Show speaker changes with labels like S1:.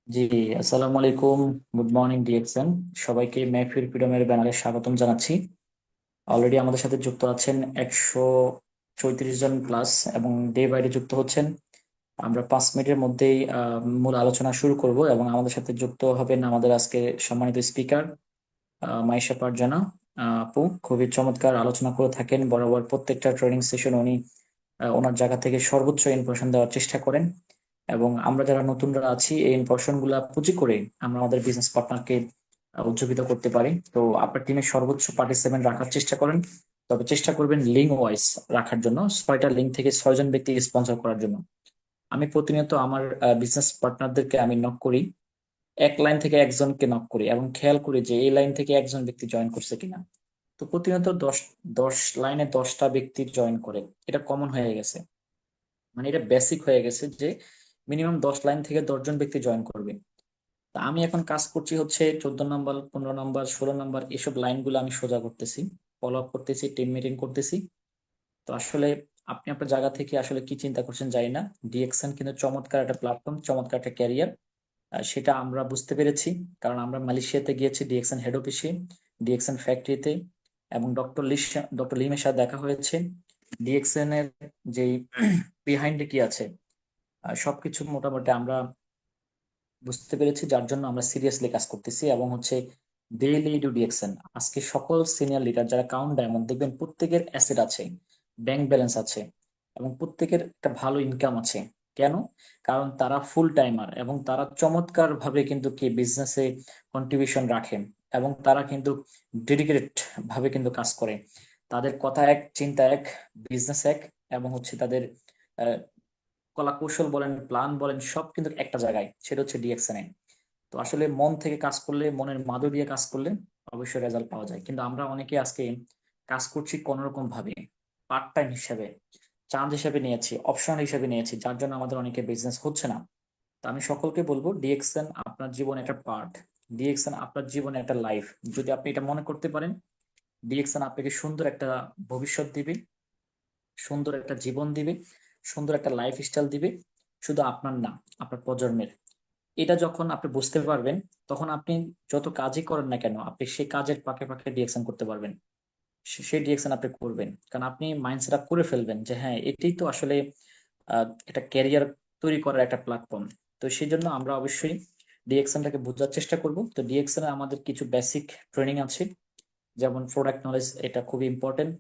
S1: জি, আসসালামু আলাইকুম। Good morning DXN. সবাইকে মেহফিল ফ্রিডমের ব্যানারে স্বাগতম জানাচ্ছি। অলরেডি আমাদের সাথে যুক্ত আছেন 134 জন প্লাস এবং ডে বাই ডে যুক্ত হচ্ছেন। আমরা 5 মিনিটের মধ্যেই মূল আলোচনা শুরু করব এবং আমাদের সাথে যুক্ত হবেন আমাদের আজকে সম্মানিত স্পিকার মাইশা পারজানা আপু। খুবই চমৎকার আলোচনা করে থাকেন বরাবর। প্রত্যেকটা ট্রেনিং সেশন উনি ওনার জায়গা থেকে সর্বোচ্চ ইনফরমেশন দেওয়ার চেষ্টা করেন এবং আমরা যারা নতুনরা আছি এই ইনফরমেশন গুলা পুঁজি করে আমরা আমাদের বিজনেস পার্টনারকে উজ্জীবিত করতে পারি। তো আপনার টিমের সর্বোচ্চ পার্টিসিপেন্ট রাখার চেষ্টা করেন, তবে চেষ্টা করবেন লিঙ্ক ওয়াইজ রাখার জন্য, 6টা লিঙ্ক থেকে 6জন ব্যক্তি স্পন্সর করার জন্য। আমি প্রতিনিয়ত আমার বিজনেস পার্টনারদেরকে আমি নক করি, এক লাইন থেকে একজনকে নক করি এবং খেয়াল করি যে এই লাইন থেকে একজন ব্যক্তি জয়েন করছে কিনা। তো প্রতিনিয়ত 10 লাইনে 10টা ব্যক্তি জয়েন করে, এটা কমন হয়ে গেছে। মানে এটা বেসিক হয়ে গেছে যে মিনিমাম 10 লাইন থেকে 10জন ব্যক্তি জয়েন করবে। তা আমি এখন কাজ করছি হচ্ছে 14 নম্বর, 15 নম্বর, 16 নম্বর, এসব লাইনগুলো আমি সোজা করতেছি, ফলো আপ করতেছি, টিম মিটিং করতেছি। তো আসলে আপনি আপনার জায়গা থেকে আসলে কি চিন্তা করছেন জানি না। ডিএক্সএন কিন্তু চমৎকার একটা প্ল্যাটফর্ম, চমৎকার একটা ক্যারিয়ার, সেটা আমরা বুঝতে পেরেছি। কারণ আমরা মালয়েশিয়াতে গিয়েছি ডিএক্সএন হেড অফিসে, ডিএক্সএন ফ্যাক্টরিতে, এবং ডক্টর লিমের সাথে দেখা হয়েছে। ডিএক্সএন এর যে বিহাইন্ডে কি আছে সবকিছু মোটামুটি আমরা বুঝতে পেরেছি, যার জন্য আমরা সিরিয়াসলি কাজ করতেছি এবং হচ্ছে ডেইলি ডু ডিএকশন। আজকে সকল সিনিয়র লিডার যারা কাউন্ট ডায়মন্ড দেখবেন প্রত্যেকের অ্যাসেট আছে, ব্যাংক ব্যালেন্স আছে এবং প্রত্যেকের একটা ভালো ইনকাম আছে। কেন? কারণ তারা ফুল টাইমার এবং তারা চমৎকার ভাবে কিন্তু কি বিজনেসে কন্ট্রিবিউশন রাখেন এবং তারা কিন্তু ডেডিকেটেড ভাবে কিন্তু কাজ করে। তাদের কথা এক, চিন্তা এক, বিজনেস এক, এবং হচ্ছে তাদের কলা কৌশল বলেন, প্ল্যান বলেন, সব কিন্তু একটা জায়গায়, সেটা হচ্ছে ডিএক্সএনএ। তো আসলে মন থেকে কাজ করলে, মনের মাধু দিয়ে কাজ করলে অবশ্যই রেজাল্ট পাওয়া যায়। কিন্তু আমরা অনেকে আজকে কাজ করছি কোন রকম ভাবে, পার্ট টাইম হিসেবে, চাঁদ হিসেবে নিয়েছি, অপশনাল হিসেবে নিয়েছি, যার জন্য আমাদের অনেকে বিজনেস হচ্ছে না। তো আমি সকলকে বলবো ডিএক্সএন আপনার জীবন একটা পার্ট, ডিএক্সএন আপনার জীবনে একটা লাইফ। যদি আপনি এটা মনে করতে পারেন, ডিএক্সএন আপনাকে সুন্দর একটা ভবিষ্যৎ দিবে, সুন্দর একটা জীবন দিবে, সুন্দর একটা লাইফ স্টাইল দিবে, শুধু আপনার না, আপনার প্রজন্মের। এটা যখন আপনি বুঝতে পারবেন, তখন আপনি যত কাজই করেন না কেন আপনি সেই কাজের পাকে পাকে ডিরেকশন করতে পারবেন। সেই ডিরেকশন আপনি করবেন, কারণ আপনি মাইন্ড সেট আপ করে ফেলবেন যে হ্যাঁ এটাই তো আসলে একটা ক্যারিয়ার তৈরি করার একটা প্ল্যাটফর্ম। তো সেই জন্য আমরা অবশ্যই ডিএক্সএনটাকে বোঝার চেষ্টা করব। তো ডিএক্সএন এ আমাদের কিছু বেসিক ট্রেনিং আছে, যেমন প্রোডাক্ট নলেজ, এটা খুবই ইম্পর্টেন্ট।